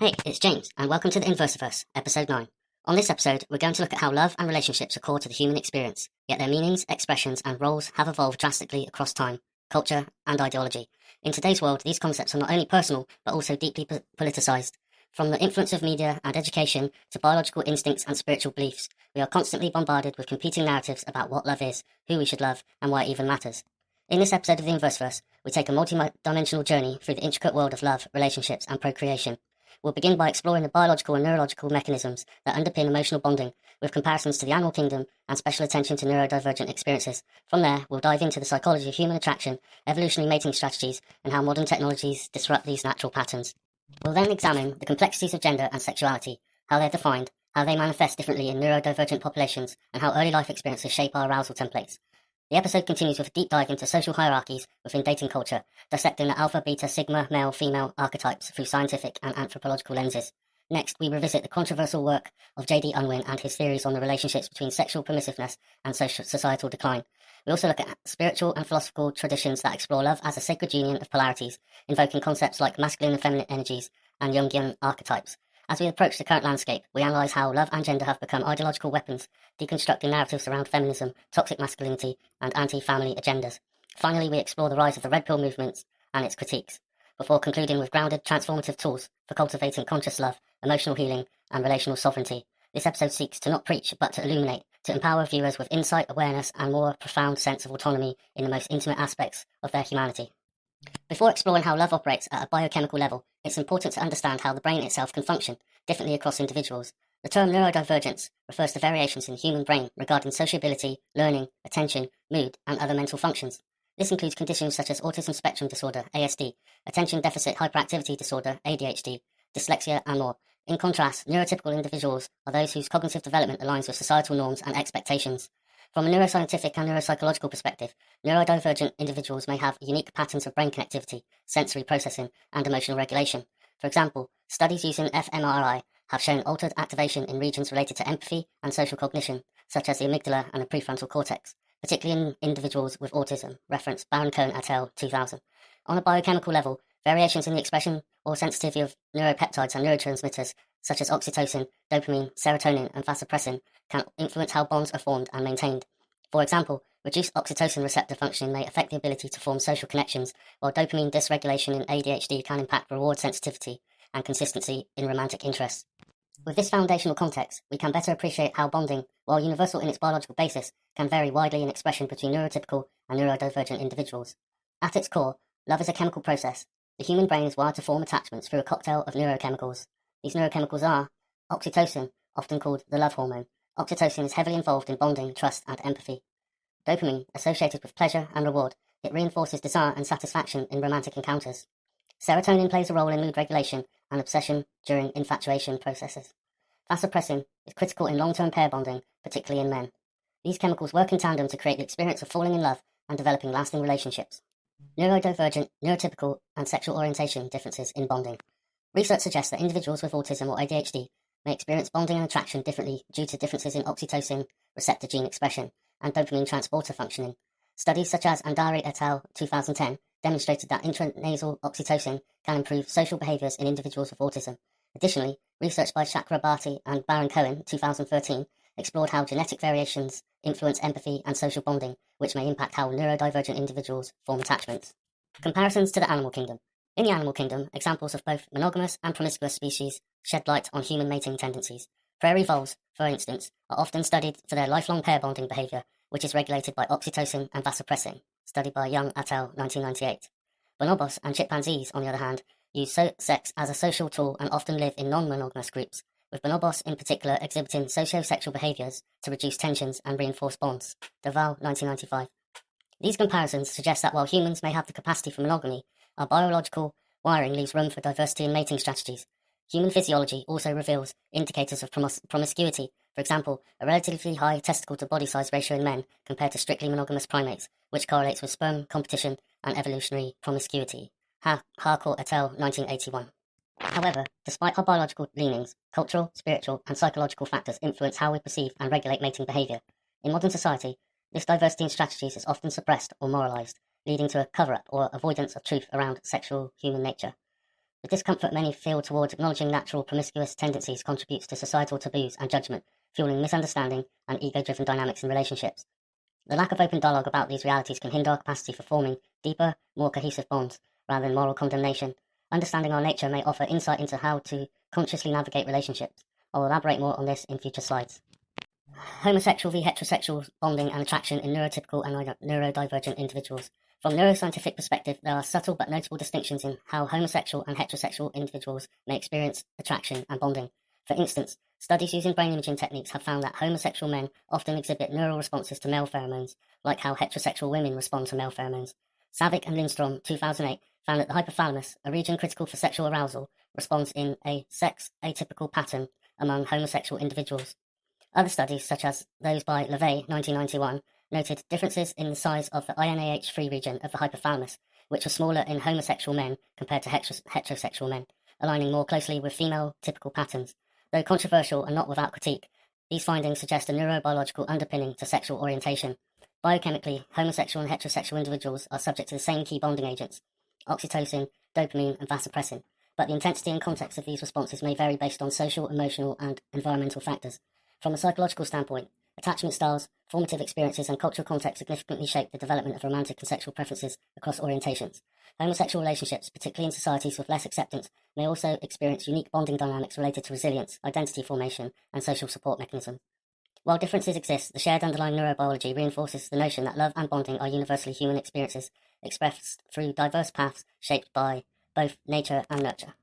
Hey, it's James, and welcome to the Inversiverse, episode 9. On this episode, we're going to look at how love and relationships are core to the human experience, yet their meanings, expressions, and roles have evolved drastically across time, culture, and ideology. In today's world, these concepts are not only personal, but also deeply politicized. From the influence of media and education to biological instincts and spiritual beliefs, we are constantly bombarded with competing narratives about what love is, who we should love, and why it even matters. In this episode of the Inversiverse, we take a multi-dimensional journey through the intricate world of love, relationships, and procreation. We'll begin by exploring the biological and neurological mechanisms that underpin emotional bonding, with comparisons to the animal kingdom and special attention to neurodivergent experiences. From there, we'll dive into the psychology of human attraction, evolutionary mating strategies, and how modern technologies disrupt these natural patterns. We'll then examine the complexities of gender and sexuality, how they're defined, how they manifest differently in neurodivergent populations, and how early life experiences shape our arousal templates. The episode continues with a deep dive into social hierarchies within dating culture, dissecting the alpha, beta, sigma, male, female archetypes through scientific and anthropological lenses. Next, we revisit the controversial work of J.D. Unwin and his theories on the relationships between sexual permissiveness and societal decline. We also look at spiritual and philosophical traditions that explore love as a sacred union of polarities, invoking concepts like masculine and feminine energies and Jungian archetypes. As we approach the current landscape, we analyse how love and gender have become ideological weapons, deconstructing narratives around feminism, toxic masculinity, and anti-family agendas. Finally, we explore the rise of the Red Pill movement and its critiques, before concluding with grounded, transformative tools for cultivating conscious love, emotional healing, and relational sovereignty. This episode seeks to not preach, but to illuminate, to empower viewers with insight, awareness, and more profound sense of autonomy in the most intimate aspects of their humanity. Before exploring how love operates at a biochemical level, it's important to understand how the brain itself can function differently across individuals. The term neurodivergence refers to variations in the human brain regarding sociability, learning, attention, mood, and other mental functions. This includes conditions such as autism spectrum disorder, ASD, attention deficit hyperactivity disorder, ADHD, dyslexia, and more. In contrast, neurotypical individuals are those whose cognitive development aligns with societal norms and expectations. From a neuroscientific and neuropsychological perspective, neurodivergent individuals may have unique patterns of brain connectivity, sensory processing, and emotional regulation. For example, studies using fMRI have shown altered activation in regions related to empathy and social cognition, such as the amygdala and the prefrontal cortex, particularly in individuals with autism, reference Baron-Cohen et al. 2000. On a biochemical level, variations in the expression or sensitivity of neuropeptides and neurotransmitters, such as oxytocin, dopamine, serotonin, and vasopressin, can influence how bonds are formed and maintained. For example, reduced oxytocin receptor functioning may affect the ability to form social connections, while dopamine dysregulation in ADHD can impact reward sensitivity and consistency in romantic interests. With this foundational context, we can better appreciate how bonding, while universal in its biological basis, can vary widely in expression between neurotypical and neurodivergent individuals. At its core, love is a chemical process. The human brain is wired to form attachments through a cocktail of neurochemicals. These neurochemicals are oxytocin, often called the love hormone. Oxytocin is heavily involved in bonding, trust, and empathy. Dopamine, associated with pleasure and reward, it reinforces desire and satisfaction in romantic encounters. Serotonin plays a role in mood regulation and obsession during infatuation processes. Vasopressin is critical in long-term pair bonding, particularly in men. These chemicals work in tandem to create the experience of falling in love and developing lasting relationships. Neurodivergent, neurotypical, and sexual orientation differences in bonding. Research suggests that individuals with autism or ADHD may experience bonding and attraction differently due to differences in oxytocin receptor gene expression and dopamine transporter functioning. Studies such as Andari et al. 2010 demonstrated that intranasal oxytocin can improve social behaviors in individuals with autism. Additionally, research by Chakrabarty and Baron-Cohen 2013 explored how genetic variations influence empathy and social bonding, which may impact how neurodivergent individuals form attachments. Comparisons to the animal kingdom. In the animal kingdom, examples of both monogamous and promiscuous species shed light on human mating tendencies. Prairie voles, for instance, are often studied for their lifelong pair bonding behavior, which is regulated by oxytocin and vasopressin, studied by Young et al. 1998. Bonobos and chimpanzees, on the other hand, use sex as a social tool and often live in non-monogamous groups, with bonobos in particular exhibiting socio-sexual behaviors to reduce tensions and reinforce bonds. Deval, 1995. These comparisons suggest that while humans may have the capacity for monogamy, our biological wiring leaves room for diversity in mating strategies. Human physiology also reveals indicators of promiscuity, for example, a relatively high testicle-to-body size ratio in men compared to strictly monogamous primates, which correlates with sperm competition and evolutionary promiscuity. Harcourt et al. 1981. However, despite our biological leanings, cultural, spiritual, and psychological factors influence how we perceive and regulate mating behavior. In modern society, this diversity in strategies is often suppressed or moralized, leading to a cover-up or avoidance of truth around sexual human nature. The discomfort many feel towards acknowledging natural promiscuous tendencies contributes to societal taboos and judgment, fueling misunderstanding and ego-driven dynamics in relationships. The lack of open dialogue about these realities can hinder our capacity for forming deeper, more cohesive bonds, rather than moral condemnation. Understanding our nature may offer insight into how to consciously navigate relationships. I'll elaborate more on this in future slides. Homosexual v heterosexual bonding and attraction in neurotypical and neurodivergent individuals. From a neuroscientific perspective, there are subtle but notable distinctions in how homosexual and heterosexual individuals may experience attraction and bonding. For instance, studies using brain imaging techniques have found that homosexual men often exhibit neural responses to male pheromones, like how heterosexual women respond to male pheromones. Savick and Lindstrom, 2008, found that the hypothalamus, a region critical for sexual arousal, responds in a sex-atypical pattern among homosexual individuals. Other studies, such as those by LeVay, 1991, noted differences in the size of the INAH-free region of the hypothalamus, which was smaller in homosexual men compared to heterosexual men, aligning more closely with female typical patterns. Though controversial and not without critique, these findings suggest a neurobiological underpinning to sexual orientation. Biochemically, homosexual and heterosexual individuals are subject to the same key bonding agents, oxytocin, dopamine, and vasopressin, but the intensity and context of these responses may vary based on social, emotional, and environmental factors. From a psychological standpoint, attachment styles, formative experiences, and cultural context significantly shape the development of romantic and sexual preferences across orientations. Homosexual relationships, particularly in societies with less acceptance, may also experience unique bonding dynamics related to resilience, identity formation, and social support mechanisms. While differences exist, the shared underlying neurobiology reinforces the notion that love and bonding are universally human experiences, expressed through diverse paths shaped by both nature and nurture.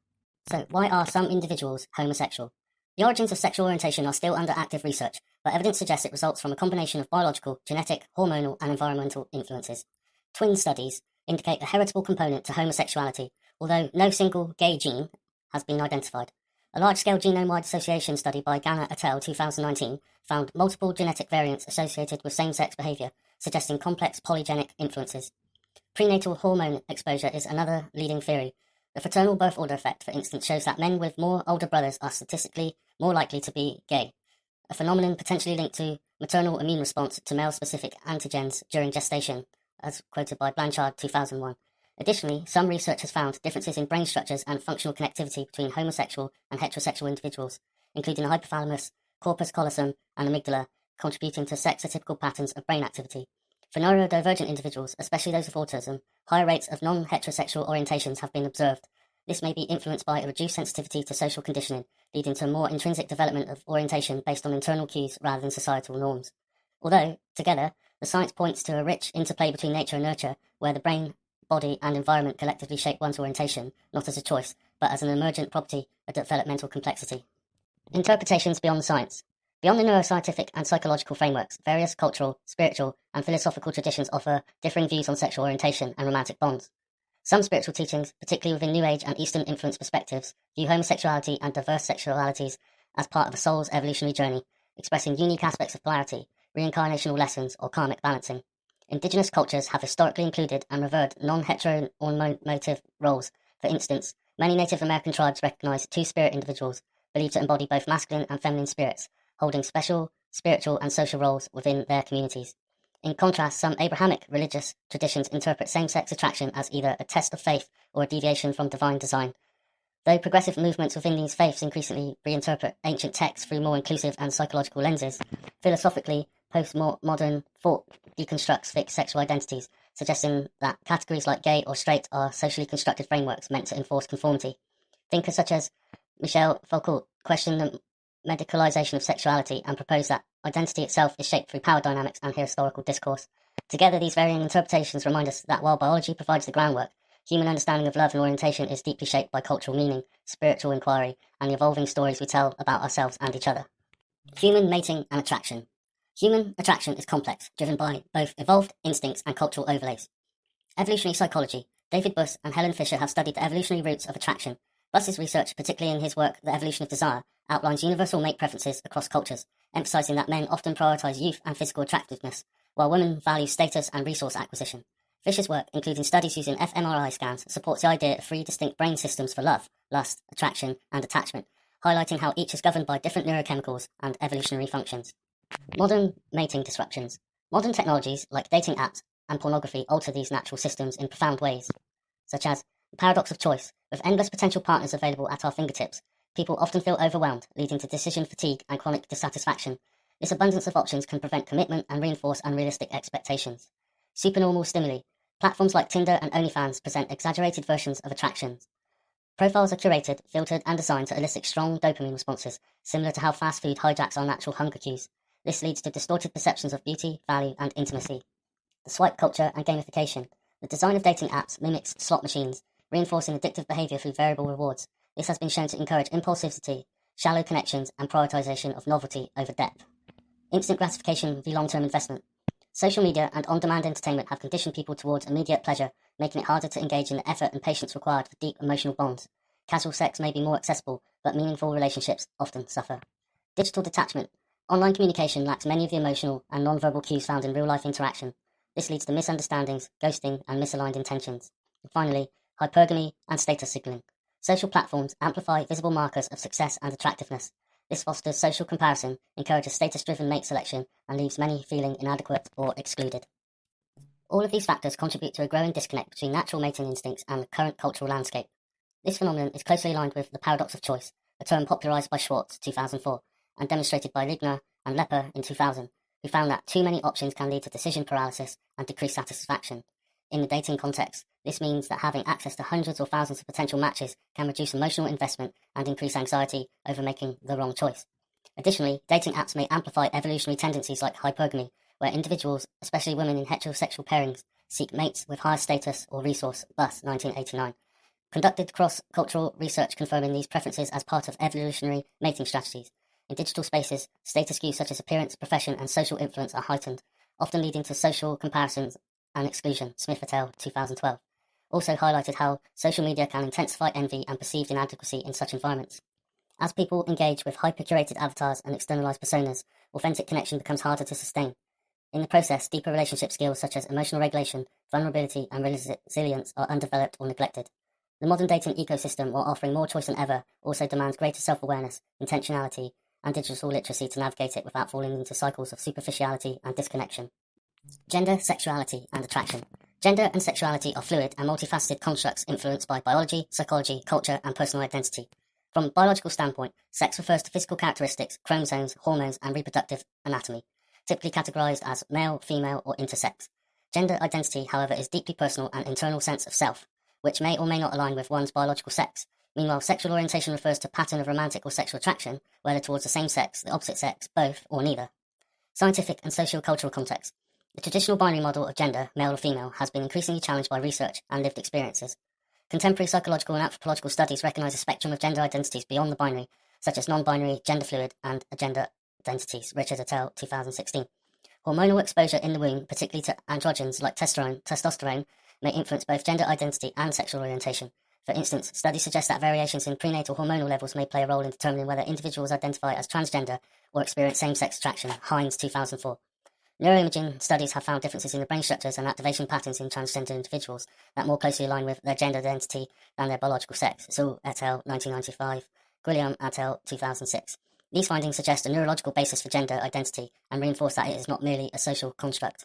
So, why are some individuals homosexual? The origins of sexual orientation are still under active research, but evidence suggests it results from a combination of biological, genetic, hormonal, and environmental influences. Twin studies indicate a heritable component to homosexuality, although no single gay gene has been identified. A large-scale genome-wide association study by Ganna et al. 2019 found multiple genetic variants associated with same-sex behavior, suggesting complex polygenic influences. Prenatal hormone exposure is another leading theory. The fraternal birth order effect, for instance, shows that men with more older brothers are statistically more likely to be gay, a phenomenon potentially linked to maternal immune response to male-specific antigens during gestation, as quoted by Blanchard 2001. Additionally, some research has found differences in brain structures and functional connectivity between homosexual and heterosexual individuals, including the hypothalamus, corpus callosum, and amygdala, contributing to sex-atypical patterns of brain activity. For neurodivergent individuals, especially those with autism, higher rates of non-heterosexual orientations have been observed. This may be influenced by a reduced sensitivity to social conditioning, leading to a more intrinsic development of orientation based on internal cues rather than societal norms. Although, together, the science points to a rich interplay between nature and nurture, where the brain, body, and environment collectively shape one's orientation, not as a choice, but as an emergent property of developmental complexity. Interpretations beyond the science. Beyond the neuroscientific and psychological frameworks, various cultural, spiritual, and philosophical traditions offer differing views on sexual orientation and romantic bonds. Some spiritual teachings, particularly within New Age and Eastern influence perspectives, view homosexuality and diverse sexualities as part of a soul's evolutionary journey, expressing unique aspects of polarity, reincarnational lessons, or karmic balancing. Indigenous cultures have historically included and revered non-heteronormative roles. For instance, many Native American tribes recognize two-spirit individuals, believed to embody both masculine and feminine spirits, holding special spiritual and social roles within their communities. In contrast, some Abrahamic religious traditions interpret same-sex attraction as either a test of faith or a deviation from divine design. Though progressive movements within these faiths increasingly reinterpret ancient texts through more inclusive and psychological lenses, philosophically, postmodern thought deconstructs fixed sexual identities, suggesting that categories like gay or straight are socially constructed frameworks meant to enforce conformity. Thinkers such as Michel Foucault question the medicalization of sexuality and propose that identity itself is shaped through power dynamics and historical discourse. Together, these varying interpretations remind us that while biology provides the groundwork, human understanding of love and orientation is deeply shaped by cultural meaning, spiritual inquiry, and the evolving stories we tell about ourselves and each other. Human mating and attraction. Human attraction is complex, driven by both evolved instincts and cultural overlays. Evolutionary psychology. David Buss and Helen Fisher have studied the evolutionary roots of attraction. Buss's research, particularly in his work The Evolution of Desire, outlines universal mate preferences across cultures, emphasizing that men often prioritize youth and physical attractiveness, while women value status and resource acquisition. Fisher's work, including studies using fMRI scans, supports the idea of three distinct brain systems for love, lust, attraction, and attachment, highlighting how each is governed by different neurochemicals and evolutionary functions. Modern mating disruptions. Modern technologies, like dating apps and pornography, alter these natural systems in profound ways, such as the paradox of choice. With endless potential partners available at our fingertips, people often feel overwhelmed, leading to decision fatigue and chronic dissatisfaction. This abundance of options can prevent commitment and reinforce unrealistic expectations. Supernormal stimuli. Platforms like Tinder and OnlyFans present exaggerated versions of attractions. Profiles are curated, filtered, and designed to elicit strong dopamine responses, similar to how fast food hijacks our natural hunger cues. This leads to distorted perceptions of beauty, value, and intimacy. The swipe culture and gamification. The design of dating apps mimics slot machines, reinforcing addictive behavior through variable rewards. This has been shown to encourage impulsivity, shallow connections, and prioritization of novelty over depth. Instant gratification v long-term investment. Social media and on-demand entertainment have conditioned people towards immediate pleasure, making it harder to engage in the effort and patience required for deep emotional bonds. Casual sex may be more accessible, but meaningful relationships often suffer. Digital detachment. Online communication lacks many of the emotional and non-verbal cues found in real-life interaction. This leads to misunderstandings, ghosting, and misaligned intentions. And finally, hypergamy and status signaling. Social platforms amplify visible markers of success and attractiveness. This fosters social comparison, encourages status-driven mate selection, and leaves many feeling inadequate or excluded. All of these factors contribute to a growing disconnect between natural mating instincts and the current cultural landscape. This phenomenon is closely aligned with the paradox of choice, a term popularized by Schwartz 2004 and demonstrated by Ligner and Lepper in 2000, who found that too many options can lead to decision paralysis and decreased satisfaction. In the dating context, this means that having access to hundreds or thousands of potential matches can reduce emotional investment and increase anxiety over making the wrong choice. Additionally, dating apps may amplify evolutionary tendencies like hypergamy, where individuals, especially women in heterosexual pairings, seek mates with higher status or resource, thus 1989. Conducted cross-cultural research confirming these preferences as part of evolutionary mating strategies. In digital spaces, status cues such as appearance, profession, and social influence are heightened, often leading to social comparisons and exclusion, Smith et al. 2012. Also highlighted how social media can intensify envy and perceived inadequacy in such environments. As people engage with hyper-curated avatars and externalized personas, authentic connection becomes harder to sustain. In the process, deeper relationship skills such as emotional regulation, vulnerability, and resilience are undeveloped or neglected. The modern dating ecosystem, while offering more choice than ever, also demands greater self-awareness, intentionality, and digital literacy to navigate it without falling into cycles of superficiality and disconnection. Gender, sexuality, and attraction. Gender and sexuality are fluid and multifaceted constructs influenced by biology, psychology, culture, and personal identity. From a biological standpoint, sex refers to physical characteristics, chromosomes, hormones, and reproductive anatomy, typically categorized as male, female, or intersex. Gender identity, however, is deeply personal and internal sense of self, which may or may not align with one's biological sex. Meanwhile, sexual orientation refers to pattern of romantic or sexual attraction, whether towards the same sex, the opposite sex, both, or neither. Scientific and socio-cultural context. The traditional binary model of gender, male or female, has been increasingly challenged by research and lived experiences. Contemporary psychological and anthropological studies recognize a spectrum of gender identities beyond the binary, such as non-binary, gender fluid, and agender identities, Richard et al. 2016. Hormonal exposure in the womb, particularly to androgens like testosterone, may influence both gender identity and sexual orientation. For instance, studies suggest that variations in prenatal hormonal levels may play a role in determining whether individuals identify as transgender or experience same-sex attraction, Hines 2004. Neuroimaging studies have found differences in the brain structures and activation patterns in transgender individuals that more closely align with their gender identity than their biological sex, Sewell et al. 1995, Guillaume et al. 2006. These findings suggest a neurological basis for gender identity and reinforce that it is not merely a social construct.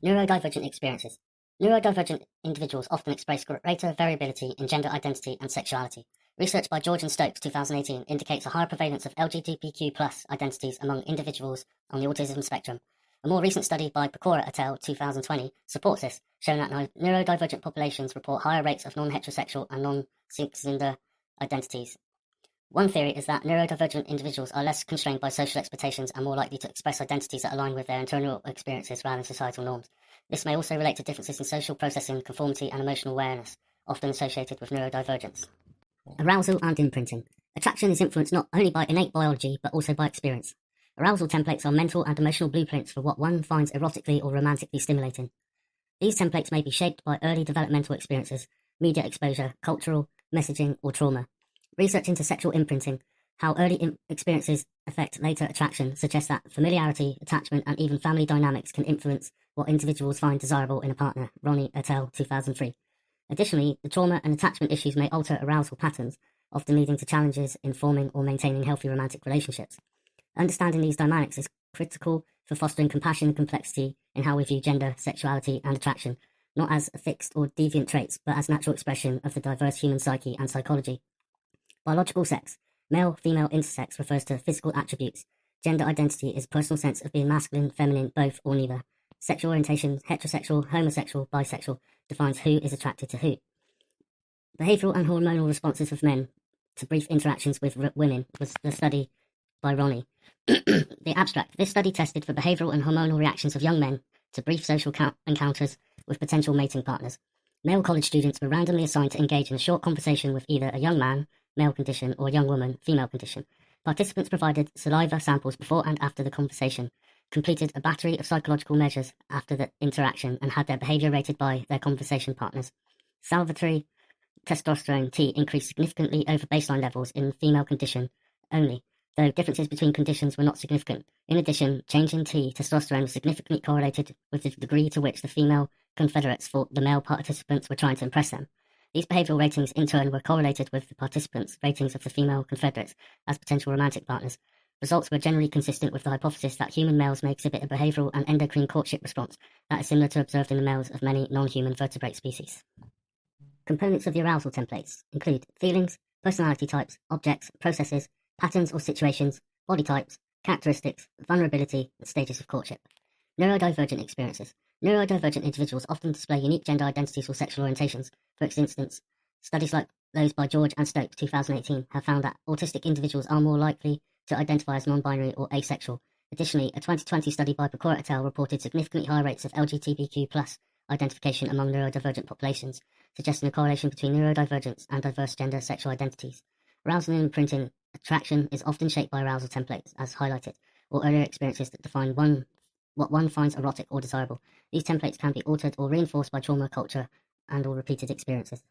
Neurodivergent experiences. Neurodivergent individuals often express greater variability in gender identity and sexuality. Research by George and Stokes 2018 indicates a higher prevalence of LGBTQ+ identities among individuals on the autism spectrum. A more recent study by Pecora et al. 2020 supports this, showing that neurodivergent populations report higher rates of non-heterosexual and non-cisgender identities. One theory is that neurodivergent individuals are less constrained by social expectations and more likely to express identities that align with their internal experiences rather than societal norms. This may also relate to differences in social processing, conformity, and emotional awareness, often associated with neurodivergence. Arousal and imprinting. Attraction is influenced not only by innate biology, but also by experience. Arousal templates are mental and emotional blueprints for what one finds erotically or romantically stimulating. These templates may be shaped by early developmental experiences, media exposure, cultural, messaging, or trauma. Research into sexual imprinting, how early experiences affect later attraction, suggests that familiarity, attachment, and even family dynamics can influence what individuals find desirable in a partner, Ronnie et al. 2003. Additionally, the trauma and attachment issues may alter arousal patterns, often leading to challenges in forming or maintaining healthy romantic relationships. Understanding these dynamics is critical for fostering compassion and complexity in how we view gender, sexuality, and attraction, not as fixed or deviant traits, but as natural expression of the diverse human psyche and psychology. Biological sex. Male-female intersex refers to physical attributes. Gender identity is a personal sense of being masculine, feminine, both, or neither. Sexual orientation, heterosexual, homosexual, bisexual, defines who is attracted to who. Behavioural and hormonal responses of men to brief interactions with women was the study by Ronnie. The abstract. This study tested for behavioural and hormonal reactions of young men to brief social encounters with potential mating partners. Male college students were randomly assigned to engage in a short conversation with either a young man, male condition, or a young woman, female condition. Participants provided saliva samples before and after the conversation, completed a battery of psychological measures after the interaction, and had their behaviour rated by their conversation partners. Salivary testosterone T increased significantly over baseline levels in female condition only, though differences between conditions were not significant. In addition, change in T testosterone was significantly correlated with the degree to which the female confederates thought the male participants were trying to impress them. These behavioural ratings in turn were correlated with the participants' ratings of the female confederates as potential romantic partners. Results were generally consistent with the hypothesis that human males may exhibit a behavioural and endocrine courtship response that is similar to observed in the males of many non-human vertebrate species. Components of the arousal templates include feelings, personality types, objects, processes, patterns or situations, body types, characteristics, vulnerability, and stages of courtship. Neurodivergent experiences. Neurodivergent individuals often display unique gender identities or sexual orientations. For instance, studies like those by George and Stokes 2018 have found that autistic individuals are more likely to identify as non-binary or asexual. Additionally, a 2020 study by Procreation et al. Reported significantly high rates of LGBTQ+ identification among neurodivergent populations, suggesting a correlation between neurodivergence and diverse gender sexual identities. Arousal and imprinting. Attraction is often shaped by arousal templates, as highlighted, or earlier experiences that define what one finds erotic or desirable. These templates can be altered or reinforced by trauma, culture, and or repeated experiences.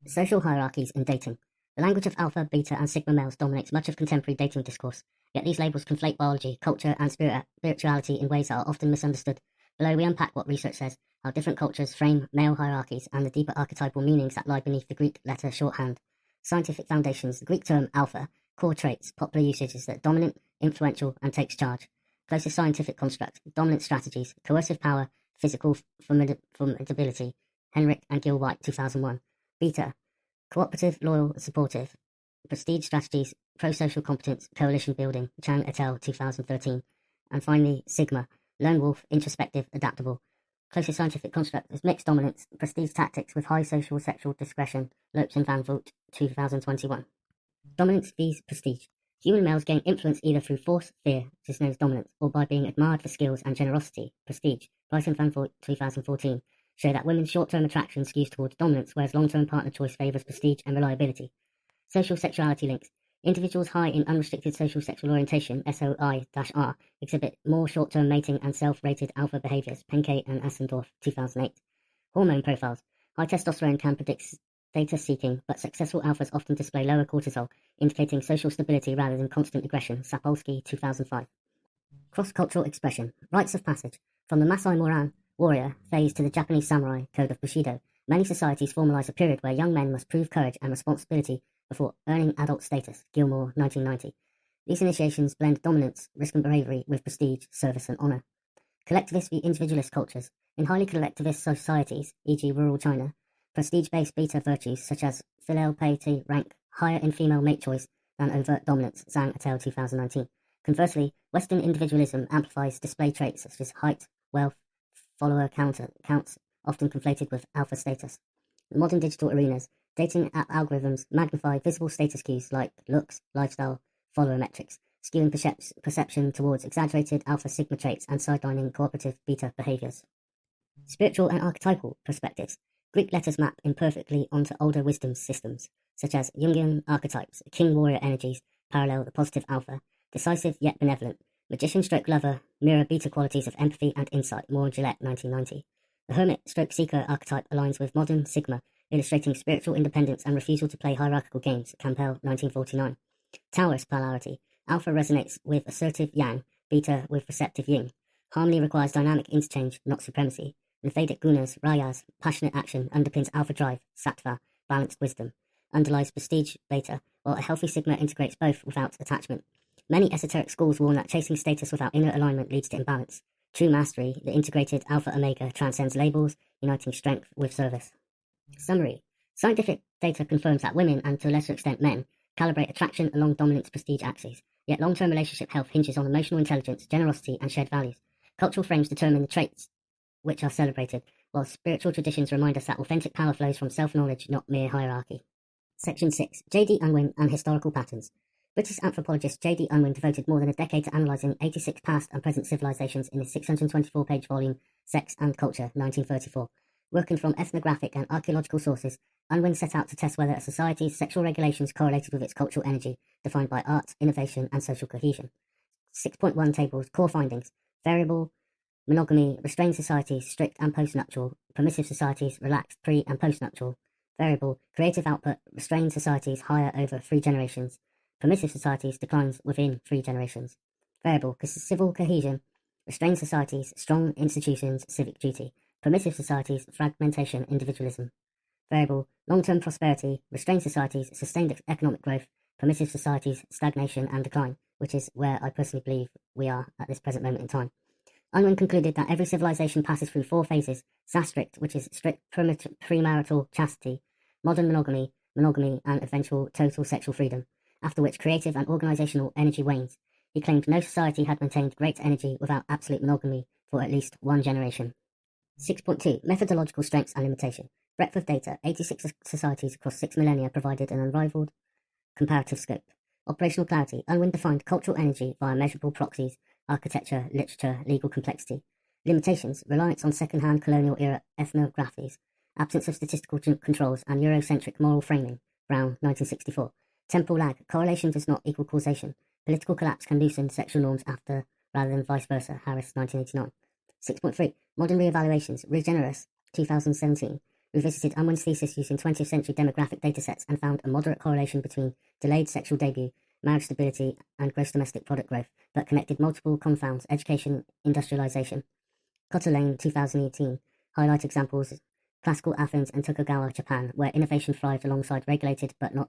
Social hierarchies in dating. The language of alpha, beta, and sigma males dominates much of contemporary dating discourse, yet these labels conflate biology, culture, and spirituality in ways that are often misunderstood. Below we unpack what research says, how different cultures frame male hierarchies, and the deeper archetypal meanings that lie beneath the Greek letter shorthand. Scientific foundations. The Greek term alpha, core traits, popular usage is that dominant, influential, and takes charge. Closest scientific construct, dominant strategies, coercive power, physical formidability, Henrik and Gil White, 2001. Beta, cooperative, loyal, supportive, prestige strategies, pro-social competence, coalition building, Chang et al., 2013. And finally, sigma, lone wolf, introspective, adaptable. Closest scientific construct is mixed dominance, prestige tactics with high social sexual discretion, Lopes and Van Voort, 2021. Dominance vs prestige. Human males gain influence either through force, fear, which is known as dominance, or by being admired for skills and generosity, prestige. Price and Van Voort, 2014, show that women's short-term attraction skews towards dominance, whereas long-term partner choice favours prestige and reliability. Social sexuality links. Individuals high in unrestricted social sexual orientation, SOI-R, exhibit more short-term mating and self-rated alpha behaviours, Penke and Assendorf, 2008. Hormone profiles. High testosterone can predict status seeking, but successful alphas often display lower cortisol, indicating social stability rather than constant aggression, Sapolsky, 2005. Cross-cultural expression. Rites of passage. From the Masai Moran warrior phase to the Japanese samurai code of Bushido, many societies formalize a period where young men must prove courage and responsibility before earning adult status, Gilmore, 1990. These initiations blend dominance, risk and bravery with prestige, service and honor. Collectivist v individualist cultures. In highly collectivist societies, e.g. rural China, prestige-based beta virtues such as filial piety rank higher in female mate choice than overt dominance, Zhang et al. 2019. Conversely, Western individualism amplifies display traits such as height, wealth, follower counts, often conflated with alpha status. Modern digital arenas. Dating app algorithms magnify visible status cues like looks, lifestyle, follower metrics, skewing perception towards exaggerated alpha sigma traits and sidelining cooperative beta behaviors. Spiritual and archetypal perspectives. Greek letters map imperfectly onto older wisdom systems, such as Jungian archetypes, king-warrior energies parallel the positive alpha, decisive yet benevolent, magician-lover mirror beta qualities of empathy and insight, Moore Gillette, 1990. The hermit-seeker archetype aligns with modern sigma, illustrating spiritual independence and refusal to play hierarchical games, Campbell, 1949. Taurus polarity. Alpha resonates with assertive yang, beta with receptive yin. Harmony requires dynamic interchange, not supremacy. Nefadic gunas, rajas, passionate action underpins alpha drive, sattva, balanced wisdom. Underlies prestige, beta, while a healthy sigma integrates both without attachment. Many esoteric schools warn that chasing status without inner alignment leads to imbalance. True mastery, the integrated alpha omega, transcends labels, uniting strength with service. Summary. Scientific data confirms that women, and to a lesser extent men, calibrate attraction along dominance prestige axes, yet long-term relationship health hinges on emotional intelligence, generosity, and shared values. Cultural frames determine the traits which are celebrated, while spiritual traditions remind us that authentic power flows from self-knowledge, not mere hierarchy. Section 6. J.D. Unwin and Historical Patterns. British anthropologist J.D. Unwin devoted more than a decade to analysing 86 past and present civilizations in his 624-page volume, Sex and Culture, 1934. Working from ethnographic and archaeological sources, Unwin set out to test whether a society's sexual regulations correlated with its cultural energy, defined by art, innovation, and social cohesion. 6.1 tables, core findings: variable monogamy, restrained societies, strict and postnuptial; permissive societies, relaxed pre- and postnuptial; variable creative output, restrained societies, higher over 3 generations; permissive societies, declines within 3 generations; variable civil cohesion, restrained societies, strong institutions, civic duty; permissive societies, fragmentation, individualism; variable long-term prosperity, restrained societies, sustained economic growth; permissive societies, stagnation and decline, which is where I personally believe we are at this present moment in time. Unwin concluded that every civilization passes through 4 phases: sastrict, which is strict premarital chastity; modern monogamy, and eventual total sexual freedom, after which creative and organizational energy wanes. He claimed no society had maintained great energy without absolute monogamy for at least 1 generation. 6.2. Methodological strengths and limitation. Breadth of data. 86 societies across 6 millennia provided an unrivaled comparative scope. Operational clarity. Unwin defined cultural energy via measurable proxies, architecture, literature, legal complexity. Limitations. Reliance on second-hand colonial-era ethnographies. Absence of statistical controls and Eurocentric moral framing. Brown, 1964. Temporal lag. Correlation does not equal causation. Political collapse can loosen sexual norms after, rather than vice versa. Harris, 1989. 6.3. Modern re-evaluations. Regeneris, 2017, revisited Unwin's thesis using 20th century demographic datasets and found a moderate correlation between delayed sexual debut, marriage stability, and gross domestic product growth, but connected multiple confounds: education, industrialization. Cotterlane, 2018, highlight examples: classical Athens and Tokugawa Japan, where innovation thrived alongside regulated but not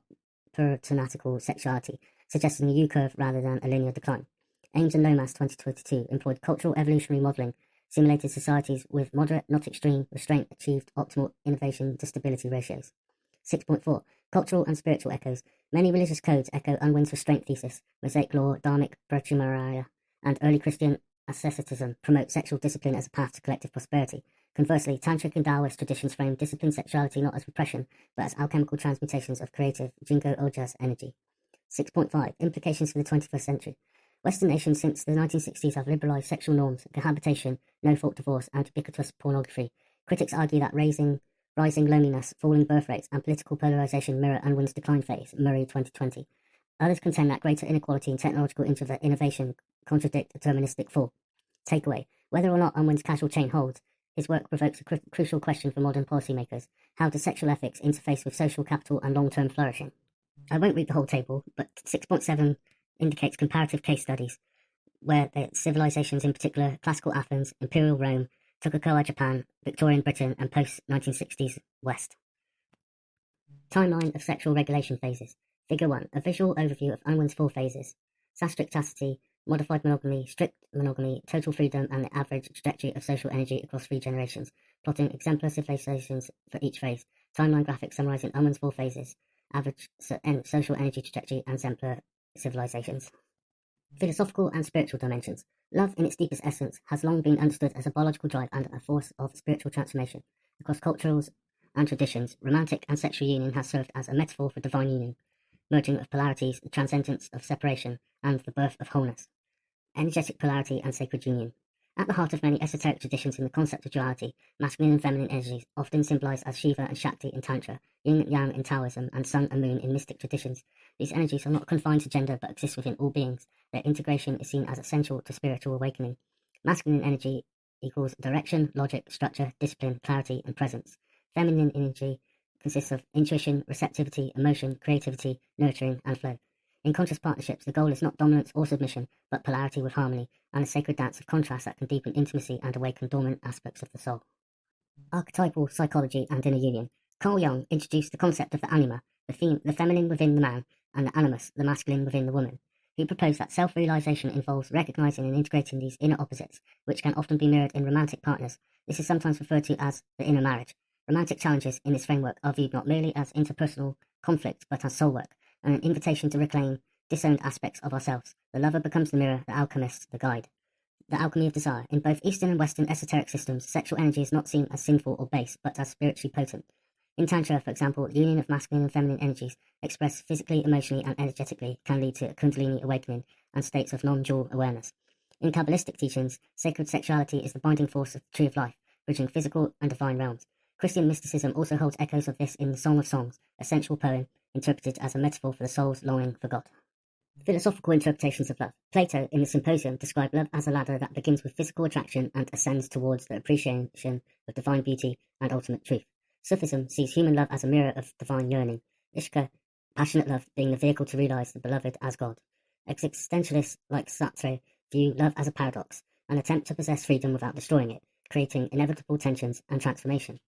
puritanical sexuality, suggesting a U-curve rather than a linear decline. Ames and Lomas, 2022, employed cultural evolutionary modelling, simulated societies with moderate, not extreme, restraint achieved optimal innovation to stability ratios. 6.4. Cultural and spiritual echoes. Many religious codes echo Unwin's restraint thesis. Mosaic law, Dharmic Brahmacharya, and early Christian asceticism promote sexual discipline as a path to collective prosperity. Conversely, Tantric and Taoist traditions frame disciplined sexuality not as repression, but as alchemical transmutations of creative Jingo Ojas energy. 6.5. Implications for the 21st century. Western nations since the 1960s have liberalised sexual norms, cohabitation, no-fault divorce, and ubiquitous pornography. Critics argue that rising loneliness, falling birth rates, and political polarisation mirror Unwin's decline phase, Murray, 2020. Others contend that greater inequality and technological innovation contradict deterministic fall. Takeaway. Whether or not Unwin's causal chain holds, his work provokes a crucial question for modern policymakers. How does sexual ethics interface with social capital and long-term flourishing? I won't read the whole table, but 6.7 indicates comparative case studies, where the civilizations, in particular classical Athens, imperial Rome, Tokugawa Japan, Victorian Britain, and post-1960s West. Timeline of sexual regulation phases. Figure 1. A visual overview of Unwin's 4 phases: sastric chastity, modified monogamy, strict monogamy, total freedom, and the average trajectory of social energy across 3 generations, plotting exemplar civilizations for each phase. Timeline graphic summarizing Unwin's 4 phases, average social energy trajectory, and exemplar civilizations. Philosophical and spiritual dimensions. Love, in its deepest essence, has long been understood as a biological drive and a force of spiritual transformation. Across cultures and traditions, romantic and sexual union has served as a metaphor for divine union, merging of polarities, the transcendence of separation, and the birth of wholeness. Energetic polarity and sacred union. At the heart of many esoteric traditions in the concept of duality, masculine and feminine energies, often symbolized as Shiva and Shakti in Tantra, Yin and Yang in Taoism, and Sun and Moon in mystic traditions. These energies are not confined to gender but exist within all beings. Their integration is seen as essential to spiritual awakening. Masculine energy equals direction, logic, structure, discipline, clarity, and presence. Feminine energy consists of intuition, receptivity, emotion, creativity, nurturing, and flow. In conscious partnerships, the goal is not dominance or submission, but polarity with harmony, and a sacred dance of contrast that can deepen intimacy and awaken dormant aspects of the soul. Archetypal psychology and inner union. Carl Jung introduced the concept of the anima, the feminine within the man, and the animus, the masculine within the woman. He proposed that self-realization involves recognizing and integrating these inner opposites, which can often be mirrored in romantic partners. This is sometimes referred to as the inner marriage. Romantic challenges in this framework are viewed not merely as interpersonal conflict, but as soul work, and an invitation to reclaim disowned aspects of ourselves. The lover becomes the mirror, the alchemist the guide. The alchemy of desire. In both Eastern and Western esoteric systems, sexual energy is not seen as sinful or base, but as spiritually potent. In Tantra, for example, the union of masculine and feminine energies, expressed physically, emotionally, and energetically, can lead to a Kundalini awakening and states of non-dual awareness. In Kabbalistic teachings, sacred sexuality is the binding force of the tree of life, bridging physical and divine realms. Christian mysticism also holds echoes of this in the Song of Songs, a sensual poem interpreted as a metaphor for the soul's longing for God. Philosophical interpretations of love. Plato, in the Symposium, described love as a ladder that begins with physical attraction and ascends towards the appreciation of divine beauty and ultimate truth. Sufism sees human love as a mirror of divine yearning, Ishka, passionate love, being the vehicle to realize the beloved as God. Existentialists like Sartre view love as a paradox, an attempt to possess freedom without destroying it, creating inevitable tensions and transformation.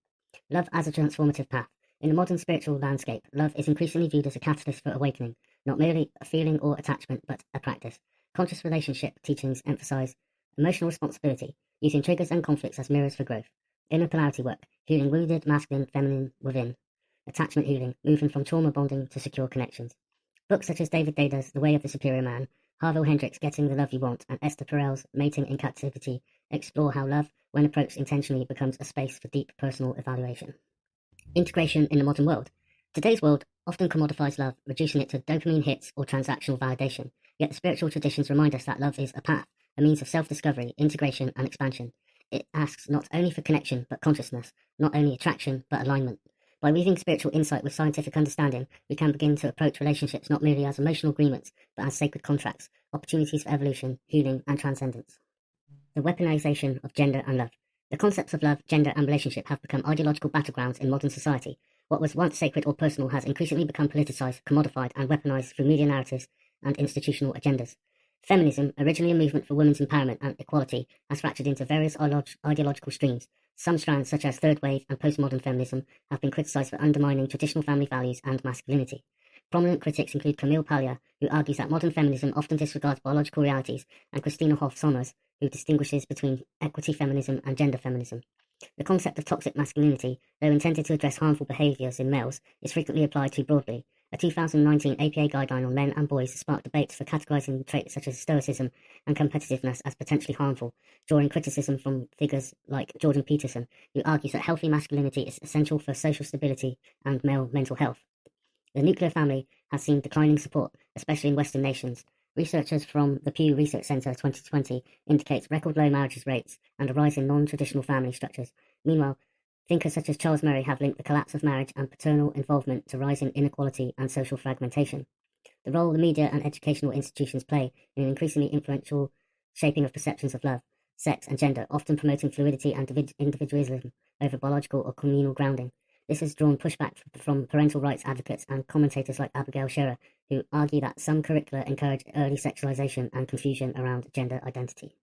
Love as a transformative path. In the modern spiritual landscape, love is increasingly viewed as a catalyst for awakening, not merely a feeling or attachment, but a practice. Conscious relationship teachings emphasize emotional responsibility, using triggers and conflicts as mirrors for growth. Inner polarity work, healing wounded, masculine, feminine within. Attachment healing, moving from trauma bonding to secure connections. Books such as David Dada's The Way of the Superior Man, Harville Hendrix' Getting the Love You Want, and Esther Perel's Mating in Captivity explore how love, when approached intentionally, becomes a space for deep personal evaluation. Integration in the modern world. Today's world often commodifies love, reducing it to dopamine hits or transactional validation, yet the spiritual traditions remind us that love is a path, a means of self-discovery, integration, and expansion. It asks not only for connection, but consciousness, not only attraction, but alignment. By weaving spiritual insight with scientific understanding, we can begin to approach relationships not merely as emotional agreements, but as sacred contracts, opportunities for evolution, healing, and transcendence. The weaponization of gender and love. The concepts of love, gender, and relationship have become ideological battlegrounds in modern society. What was once sacred or personal has increasingly become politicized, commodified, and weaponized through media narratives and institutional agendas. Feminism, originally a movement for women's empowerment and equality, has fractured into various ideological streams. Some strands, such as third wave and postmodern feminism, have been criticized for undermining traditional family values and masculinity. Prominent critics include Camille Paglia, who argues that modern feminism often disregards biological realities, and Christina Hoff Sommers, who distinguishes between equity feminism and gender feminism. The concept of toxic masculinity, though intended to address harmful behaviours in males, is frequently applied too broadly. A 2019 APA guideline on men and boys sparked debates for categorizing traits such as stoicism and competitiveness as potentially harmful, drawing criticism from figures like Jordan Peterson, who argues that healthy masculinity is essential for social stability and male mental health. The nuclear family has seen declining support, especially in Western nations. Researchers from the Pew Research Center 2020 indicates record low marriage rates and a rise in non-traditional family structures. Meanwhile, thinkers such as Charles Murray have linked the collapse of marriage and paternal involvement to rising inequality and social fragmentation. The role the media and educational institutions play in an increasingly influential shaping of perceptions of love, sex, and gender, often promoting fluidity and individualism over biological or communal grounding. This has drawn pushback from parental rights advocates and commentators like Abigail Scherer, who argue that some curricula encourage early sexualization and confusion around gender identity.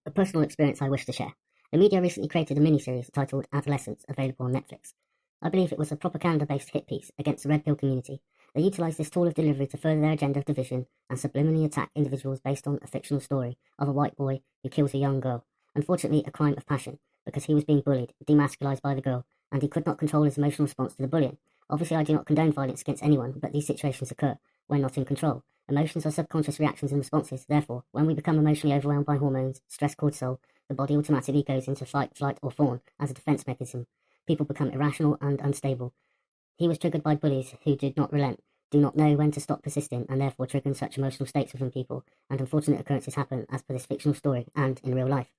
A personal experience I wish to share. The media recently created a miniseries titled Adolescence, available on Netflix. I believe it was a propaganda-based hit piece against the red pill community. They utilised this tool of delivery to further their agenda of division and subliminally attack individuals based on a fictional story of a white boy who kills a young girl. Unfortunately, a crime of passion, because he was being bullied, demasculised by the girl, and he could not control his emotional response to the bullying. Obviously, I do not condone violence against anyone, but these situations occur when not in control. Emotions are subconscious reactions and responses. Therefore, when we become emotionally overwhelmed by hormones, stress cortisol, the body automatically goes into fight, flight, or fawn as a defense mechanism. People become irrational and unstable. He was triggered by bullies who did not relent, do not know when to stop persisting, and therefore triggering such emotional states within people, and unfortunate occurrences happen as per this fictional story and in real life.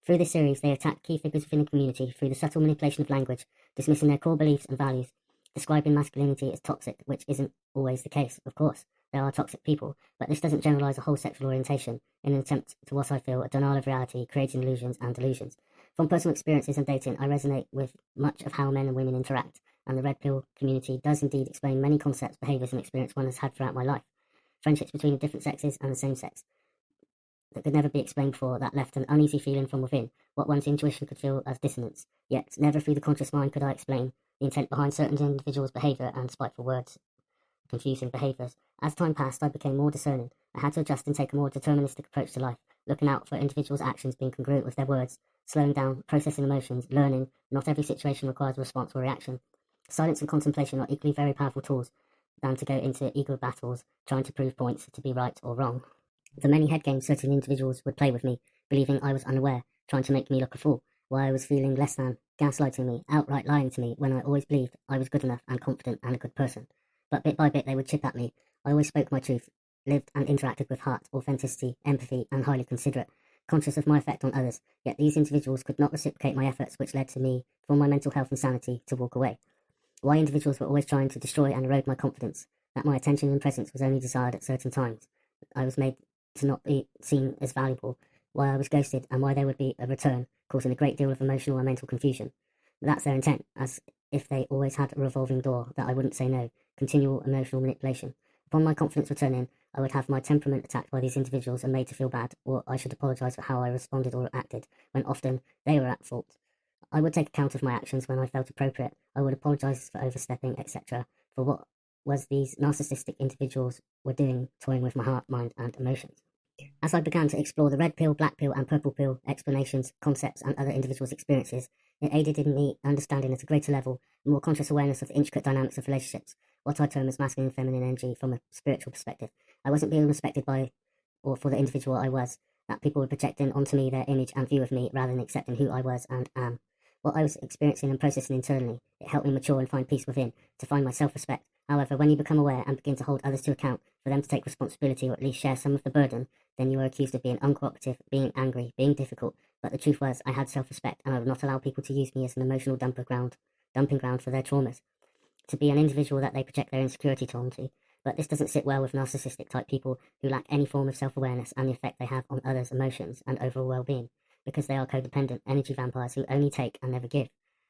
Through this series, they attack key figures within the community through the subtle manipulation of language, dismissing their core beliefs and values, describing masculinity as toxic, which isn't always the case, of course. There are toxic people, but this doesn't generalise a whole sexual orientation in an attempt to what I feel a denial of reality, creating illusions and delusions. From personal experiences and dating, I resonate with much of how men and women interact, and the red pill community does indeed explain many concepts, behaviours and experience one has had throughout my life. Friendships between the different sexes and the same sex that could never be explained before, that left an uneasy feeling from within, what one's intuition could feel as dissonance, yet never through the conscious mind could I explain the intent behind certain individuals' behaviour and spiteful words. confusing behaviours. As time passed, I became more discerning. I had to adjust and take a more deterministic approach to life, looking out for individuals' actions being congruent with their words, slowing down, processing emotions, learning. Not every situation requires a response or reaction. Silence and contemplation are equally very powerful tools than to go into ego battles, trying to prove points to be right or wrong. The many head games certain individuals would play with me, believing I was unaware, trying to make me look a fool, while I was feeling less than, gaslighting me, outright lying to me when I always believed I was good enough and confident and a good person. But bit by bit they would chip at me. I always spoke my truth, lived and interacted with heart, authenticity, empathy, and highly considerate, conscious of my effect on others, yet these individuals could not reciprocate my efforts, which led to me, for my mental health and sanity, to walk away. Why individuals were always trying to destroy and erode my confidence, that my attention and presence was only desired at certain times. I was made to not be seen as valuable, why I was ghosted, and why there would be a return, causing a great deal of emotional and mental confusion. But that's their intent, as if they always had a revolving door that I wouldn't say no, continual emotional manipulation. Upon my confidence returning, I would have my temperament attacked by these individuals and made to feel bad, or I should apologise for how I responded or acted, when often they were at fault. I would take account of my actions when I felt appropriate. I would apologise for overstepping, etc., for what was these narcissistic individuals were doing, toying with my heart, mind, and emotions. As I began to explore the red pill, black pill, and purple pill explanations, concepts, and other individuals' experiences, it aided in me understanding at a greater level a more conscious awareness of the intricate dynamics of relationships, what I term as masculine and feminine energy from a spiritual perspective. I wasn't being respected by or for the individual I was, that people were projecting onto me their image and view of me rather than accepting who I was and am. What I was experiencing and processing internally, it helped me mature and find peace within, to find my self-respect. However, when you become aware and begin to hold others to account, for them to take responsibility or at least share some of the burden, then you are accused of being uncooperative, being angry, being difficult. But the truth was, I had self-respect, and I would not allow people to use me as an emotional dumping ground for their traumas, to be an individual that they project their insecurity onto. But this doesn't sit well with narcissistic type people who lack any form of self-awareness and the effect they have on others' emotions and overall well-being, because they are codependent energy vampires who only take and never give.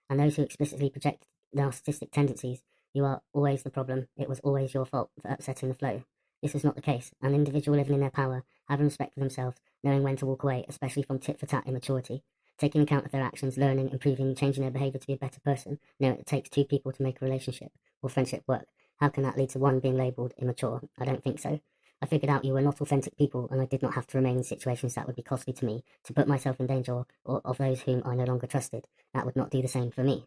And those who explicitly project narcissistic tendencies, you are always the problem, it was always your fault for upsetting the flow. This was not the case. An individual living in their power, having respect for themselves, knowing when to walk away, especially from tit-for-tat immaturity, taking account of their actions, learning, improving, changing their behaviour to be a better person, knowing it takes two people to make a relationship or friendship work. How can that lead to one being labelled immature? I don't think so. I figured out you were not authentic people, and I did not have to remain in situations that would be costly to me, to put myself in danger or of those whom I no longer trusted. That would not do the same for me.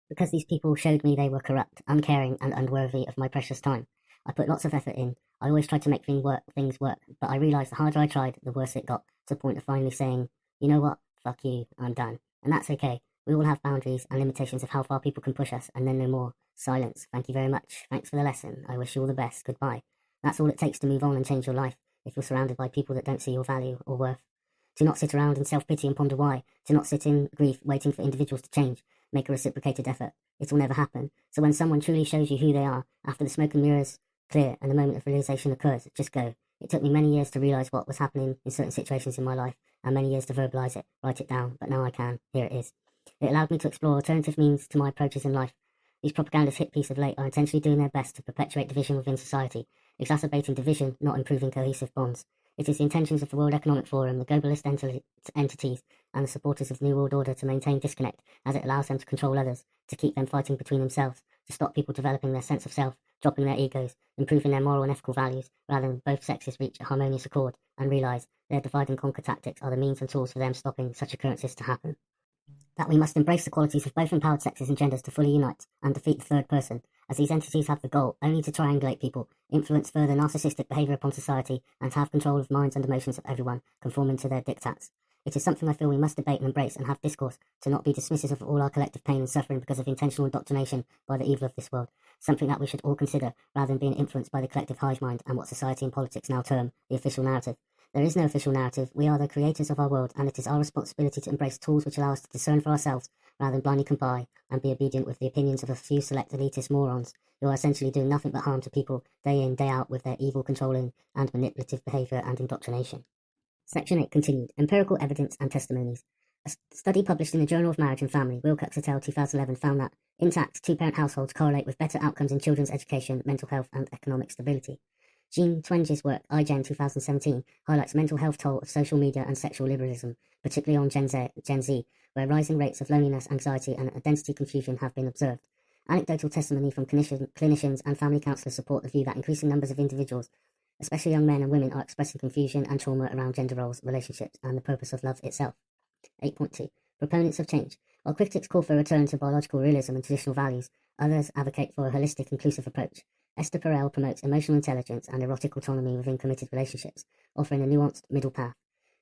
Because these people showed me they were corrupt, uncaring, and unworthy of my precious time. I put lots of effort in. I always tried to make things work, but I realised the harder I tried, the worse it got, to the point of finally saying, you know what, fuck you, I'm done. And that's okay. We all have boundaries and limitations of how far people can push us, and then no more. Silence. Thank you very much. Thanks for the lesson. I wish you all the best. Goodbye. That's all it takes to move on and change your life, if you're surrounded by people that don't see your value or worth. Do not sit around in self-pity and ponder why. Do not sit in grief waiting for individuals to change. Make a reciprocated effort. It will never happen. So when someone truly shows you who they are, after the smoke and mirrors clear and the moment of realization occurs, just go. It took me many years to realise what was happening in certain situations in my life, and many years to verbalise it, write it down, but now I can. Here it is. It allowed me to explore alternative means to my approaches in life. These propagandists hit piece of late are intentionally doing their best to perpetuate division within society, exacerbating division, not improving cohesive bonds. It is the intentions of the World Economic Forum, the globalist entities, and the supporters of the New World Order to maintain disconnect, as it allows them to control others, to keep them fighting between themselves, to stop people developing their sense of self, dropping their egos, improving their moral and ethical values, rather than both sexes reach a harmonious accord and realise their divide and conquer tactics are the means and tools for them stopping such occurrences to happen. That we must embrace the qualities of both empowered sexes and genders to fully unite and defeat the third person, as these entities have the goal only to triangulate people, influence further narcissistic behaviour upon society, and to have control of minds and emotions of everyone, conforming to their diktats. It is something I feel we must debate and embrace and have discourse, to not be dismissive of all our collective pain and suffering because of intentional indoctrination by the evil of this world, something that we should all consider, rather than being influenced by the collective hive mind and what society and politics now term the official narrative. There is no official narrative. We are the creators of our world, and it is our responsibility to embrace tools which allow us to discern for ourselves, rather than blindly comply and be obedient with the opinions of a few select elitist morons, who are essentially doing nothing but harm to people day in, day out with their evil, controlling, and manipulative behaviour and indoctrination. Section 8 continued. Empirical evidence and testimonies. A study published in the Journal of Marriage and Family, Wilcox et al. 2011, found that intact two-parent households correlate with better outcomes in children's education, mental health, and economic stability. Jean Twenge's work, iGen 2017, highlights mental health toll of social media and sexual liberalism, particularly on Gen Z, where rising rates of loneliness, anxiety, and identity confusion have been observed. Anecdotal testimony from clinicians and family counsellors support the view that increasing numbers of individuals, especially young men and women, are expressing confusion and trauma around gender roles, relationships, and the purpose of love itself. 8.2. Proponents of change. While critics call for a return to biological realism and traditional values, others advocate for a holistic, inclusive approach. Esther Perel promotes emotional intelligence and erotic autonomy within committed relationships, offering a nuanced middle path.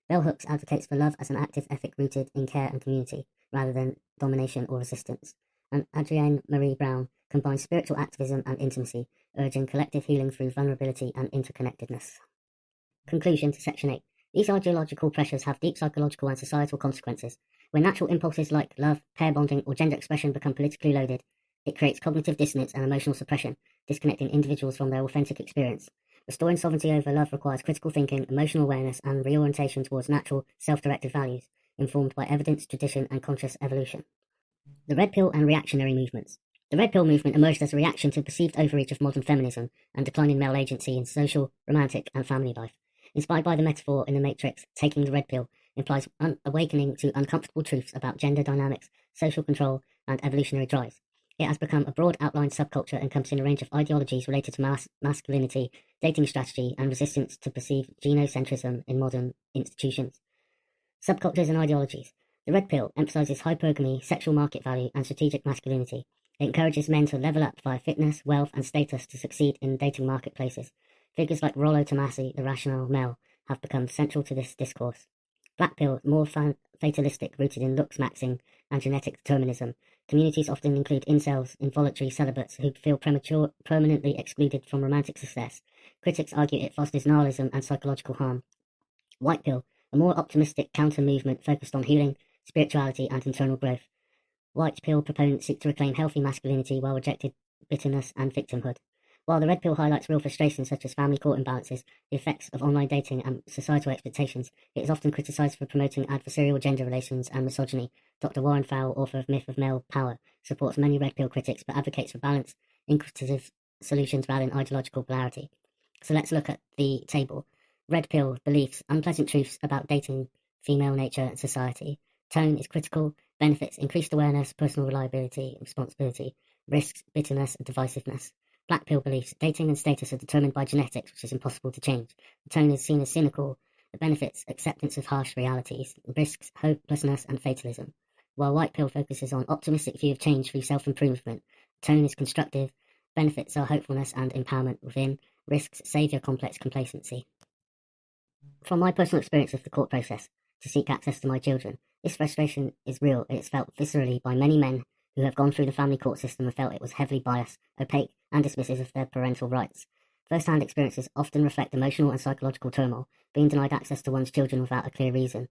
Bell Hooks advocates for love as an active ethic rooted in care and community, rather than domination or resistance. And Adrienne Marie Brown combines spiritual activism and intimacy, urging collective healing through vulnerability and interconnectedness. Conclusion to Section 8. These ideological pressures have deep psychological and societal consequences. When natural impulses like love, pair bonding, or gender expression become politically loaded, it creates cognitive dissonance and emotional suppression, disconnecting individuals from their authentic experience. Restoring sovereignty over love requires critical thinking, emotional awareness, and reorientation towards natural, self-directed values, informed by evidence, tradition, and conscious evolution. The Red Pill and reactionary movements. The Red Pill movement emerged as a reaction to perceived overreach of modern feminism and declining male agency in social, romantic, and family life. Inspired by the metaphor in The Matrix, taking the red pill implies awakening to uncomfortable truths about gender dynamics, social control, and evolutionary drives. It has become a broad outlined subculture encompassing a range of ideologies related to masculinity, dating strategy, and resistance to perceived genocentrism in modern institutions. Subcultures and ideologies. The Red Pill emphasizes hypergamy, sexual market value, and strategic masculinity. It encourages men to level up via fitness, wealth, and status to succeed in dating marketplaces. Figures like Rollo Tomasi, the rational male, have become central to this discourse. Black Pill, more fatalistic, rooted in looks maxing and genetic determinism. Communities often include incels, involuntary celibates, who feel permanently excluded from romantic success. Critics argue it fosters nihilism and psychological harm. White Pill, a more optimistic counter-movement focused on healing, spirituality, and internal growth. White Pill proponents seek to reclaim healthy masculinity while rejecting bitterness and victimhood. While the Red Pill highlights real frustrations such as family court imbalances, the effects of online dating, and societal expectations, it is often criticised for promoting adversarial gender relations and misogyny. Dr. Warren Fowle, author of Myth of Male Power, supports many Red Pill critics but advocates for balanced, inclusive solutions rather than ideological polarity. So let's look at the table. Red Pill beliefs, unpleasant truths about dating, female nature, and society. Tone is critical, benefits, increased awareness, personal reliability, responsibility, risks, bitterness, and divisiveness. Black Pill beliefs, dating and status are determined by genetics, which is impossible to change. The tone is seen as cynical, the benefits, acceptance of harsh realities, risks, hopelessness, and fatalism. While White Pill focuses on optimistic view of change through self-improvement, the tone is constructive, benefits are hopefulness and empowerment within, risks, saviour complex complacency. From my personal experience of the court process, to seek access to my children, this frustration is real. It is felt viscerally by many men who have gone through the family court system and felt it was heavily biased, opaque, and dismissive of their parental rights. First-hand experiences often reflect emotional and psychological turmoil, being denied access to one's children without a clear reason,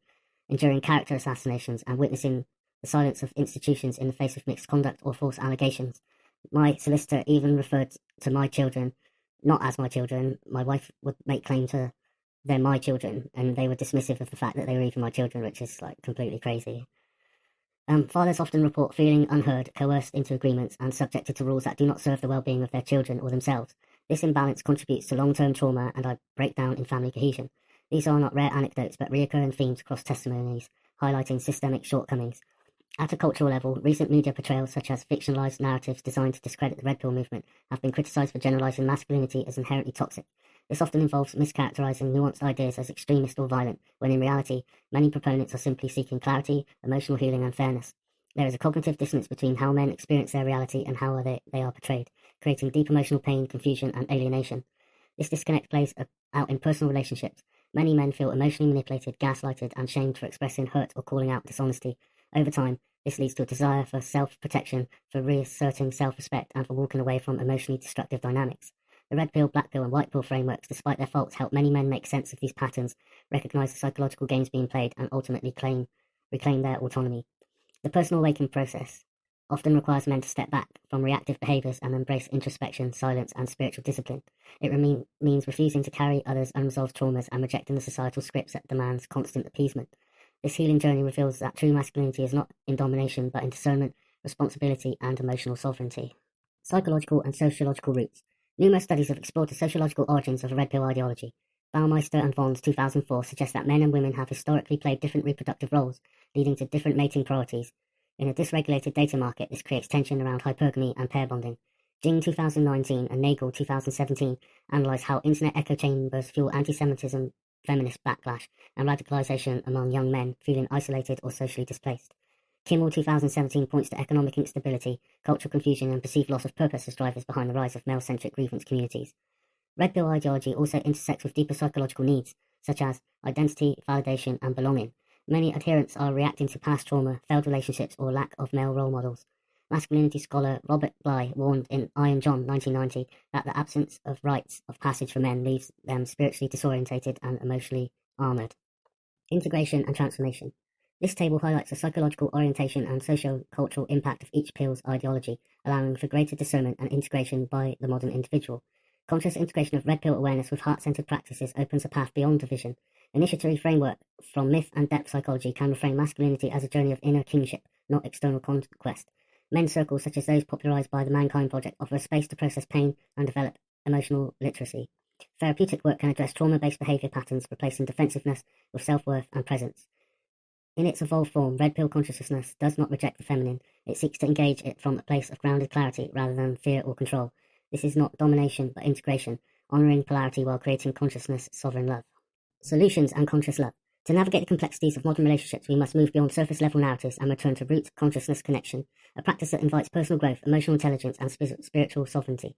enduring character assassinations, and witnessing the silence of institutions in the face of mixed conduct or false allegations. My solicitor even referred to my children not as my children. My wife would make claim to they're my children, and they were dismissive of the fact that they were even my children, which is like completely crazy. Fathers often report feeling unheard, coerced into agreements, and subjected to rules that do not serve the well-being of their children or themselves. This imbalance contributes to long-term trauma and a breakdown in family cohesion. These are not rare anecdotes, but recurring themes across testimonies, highlighting systemic shortcomings. At a cultural level, recent media portrayals such as fictionalized narratives designed to discredit the Red Pill movement have been criticized for generalizing masculinity as inherently toxic. This often involves mischaracterizing nuanced ideas as extremist or violent, when in reality, many proponents are simply seeking clarity, emotional healing, and fairness. There is a cognitive dissonance between how men experience their reality and how they are portrayed, creating deep emotional pain, confusion, and alienation. This disconnect plays out in personal relationships. Many men feel emotionally manipulated, gaslighted, and shamed for expressing hurt or calling out dishonesty. Over time, this leads to a desire for self-protection, for reasserting self-respect, and for walking away from emotionally destructive dynamics. The Red Pill, Black Pill, and White Pill frameworks, despite their faults, help many men make sense of these patterns, recognise the psychological games being played, and ultimately reclaim their autonomy. The personal awakening process often requires men to step back from reactive behaviours and embrace introspection, silence, and spiritual discipline. It means refusing to carry others' unresolved traumas and rejecting the societal scripts that demands constant appeasement. This healing journey reveals that true masculinity is not in domination, but in discernment, responsibility, and emotional sovereignty. Psychological and sociological roots. Numerous studies have explored the sociological origins of the Red Pill ideology. Baumeister and Vaughn's 2004 suggest that men and women have historically played different reproductive roles, leading to different mating priorities. In a dysregulated data market, this creates tension around hypergamy and pair bonding. Jing 2019 and Nagel 2017 analysed how internet echo chambers fuel anti-Semitism, feminist backlash, and radicalisation among young men feeling isolated or socially displaced. Kimmel 2017 points to economic instability, cultural confusion, and perceived loss of purpose as drivers behind the rise of male-centric grievance communities. Red Pill ideology also intersects with deeper psychological needs, such as identity, validation, and belonging. Many adherents are reacting to past trauma, failed relationships, or lack of male role models. Masculinity scholar Robert Bly warned in Iron John 1990 that the absence of rites of passage for men leaves them spiritually disorientated and emotionally armoured. Integration and transformation. This table highlights the psychological orientation and socio-cultural impact of each pill's ideology, allowing for greater discernment and integration by the modern individual. Conscious integration of red pill awareness with heart-centered practices opens a path beyond division. Initiatory framework from myth and depth psychology can reframe masculinity as a journey of inner kingship, not external conquest. Men's circles, such as those popularized by the Mankind Project, offer a space to process pain and develop emotional literacy. Therapeutic work can address trauma-based behavior patterns, replacing defensiveness with self-worth and presence. In its evolved form, red pill consciousness does not reject the feminine. It seeks to engage it from a place of grounded clarity rather than fear or control. This is not domination, but integration, honouring polarity while creating consciousness, sovereign love. Solutions and conscious love. To navigate the complexities of modern relationships, we must move beyond surface-level narratives and return to root consciousness connection, a practice that invites personal growth, emotional intelligence, and spiritual sovereignty.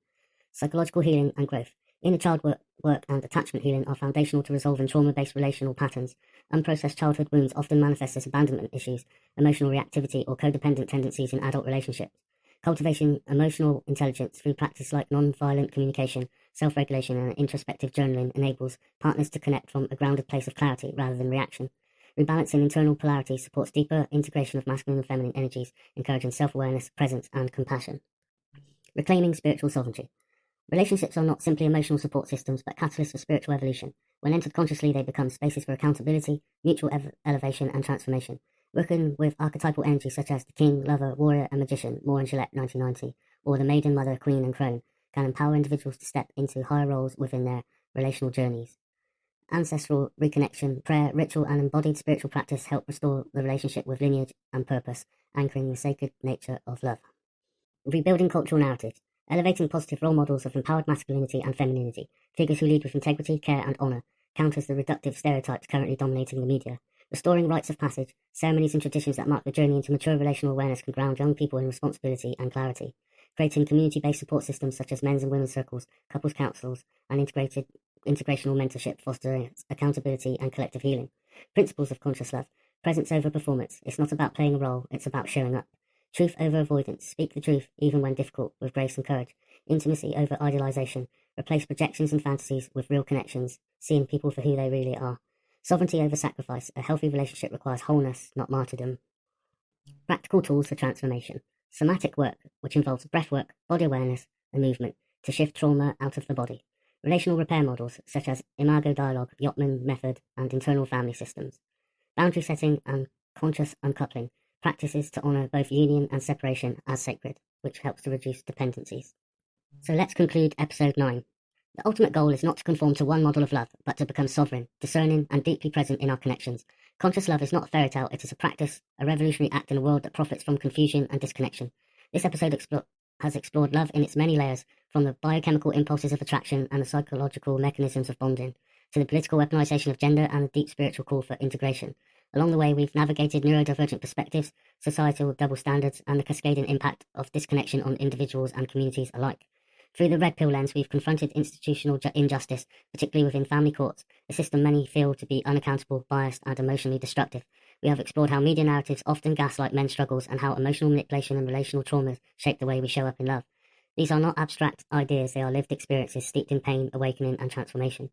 Psychological healing and growth. Inner child work and attachment healing are foundational to resolving trauma-based relational patterns. Unprocessed childhood wounds often manifest as abandonment issues, emotional reactivity, or codependent tendencies in adult relationships. Cultivating emotional intelligence through practice like non-violent communication, self-regulation, and introspective journaling enables partners to connect from a grounded place of clarity rather than reaction. Rebalancing internal polarity supports deeper integration of masculine and feminine energies, encouraging self-awareness, presence, and compassion. Reclaiming spiritual sovereignty. Relationships are not simply emotional support systems, but catalysts for spiritual evolution. When entered consciously, they become spaces for accountability, mutual elevation, and transformation. Working with archetypal energies such as the king, lover, warrior, and magician, Moore and Gillette 1990, or the maiden, mother, queen, and crone, can empower individuals to step into higher roles within their relational journeys. Ancestral reconnection, prayer, ritual, and embodied spiritual practice help restore the relationship with lineage and purpose, anchoring the sacred nature of love. Rebuilding cultural narratives. Elevating positive role models of empowered masculinity and femininity, figures who lead with integrity, care, and honour, counters the reductive stereotypes currently dominating the media. Restoring rites of passage, ceremonies and traditions that mark the journey into mature relational awareness can ground young people in responsibility and clarity. Creating community-based support systems such as men's and women's circles, couples councils, and integrational mentorship fostering accountability and collective healing. Principles of conscious love. Presence over performance. It's not about playing a role, it's about showing up. Truth over avoidance. Speak the truth, even when difficult, with grace and courage. Intimacy over idealization. Replace projections and fantasies with real connections, seeing people for who they really are. Sovereignty over sacrifice. A healthy relationship requires wholeness, not martyrdom. Practical tools for transformation. Somatic work, which involves breathwork, body awareness, and movement, to shift trauma out of the body. Relational repair models, such as imago dialogue, Yotman method, and internal family systems. Boundary setting and conscious uncoupling. Practices to honour both union and separation as sacred, which helps to reduce dependencies. So let's conclude episode 9. The ultimate goal is not to conform to one model of love, but to become sovereign, discerning, and deeply present in our connections. Conscious love is not a fairy tale, it is a practice, a revolutionary act in a world that profits from confusion and disconnection. This episode has explored love in its many layers, from the biochemical impulses of attraction and the psychological mechanisms of bonding, to the political weaponization of gender and the deep spiritual call for integration. Along the way, we've navigated neurodivergent perspectives, societal double standards, and the cascading impact of disconnection on individuals and communities alike. Through the red pill lens, we've confronted institutional injustice, particularly within family courts, a system many feel to be unaccountable, biased, and emotionally destructive. We have explored how media narratives often gaslight men's struggles and how emotional manipulation and relational traumas shape the way we show up in love. These are not abstract ideas, they are lived experiences steeped in pain, awakening, and transformation.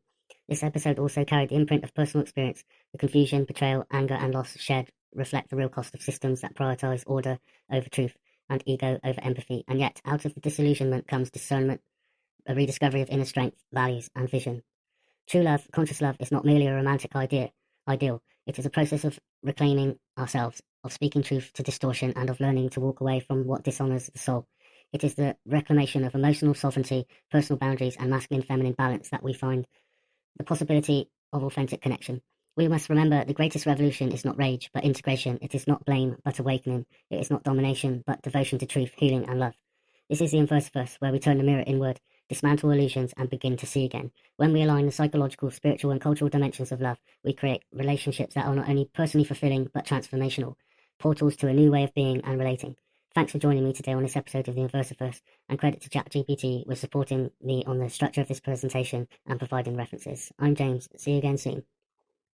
This episode also carried the imprint of personal experience. The confusion, betrayal, anger, and loss shared reflect the real cost of systems that prioritize order over truth and ego over empathy, and yet out of the disillusionment comes discernment, a rediscovery of inner strength, values, and vision. True love, conscious love, is not merely a romantic ideal. It is a process of reclaiming ourselves, of speaking truth to distortion, and of learning to walk away from what dishonors the soul. It is the reclamation of emotional sovereignty, personal boundaries, and masculine-feminine balance that we find the possibility of authentic connection. We must remember the greatest revolution is not rage, but integration. It is not blame, but awakening. It is not domination, but devotion to truth, healing, and love. This is the Inversiverse, where we turn the mirror inward, dismantle illusions, and begin to see again. When we align the psychological, spiritual, and cultural dimensions of love, we create relationships that are not only personally fulfilling, but transformational. Portals to a new way of being and relating. Thanks for joining me today on this episode of the Inversiverse, and credit to ChatGPT with supporting me on the structure of this presentation and providing references. I'm James. See you again soon.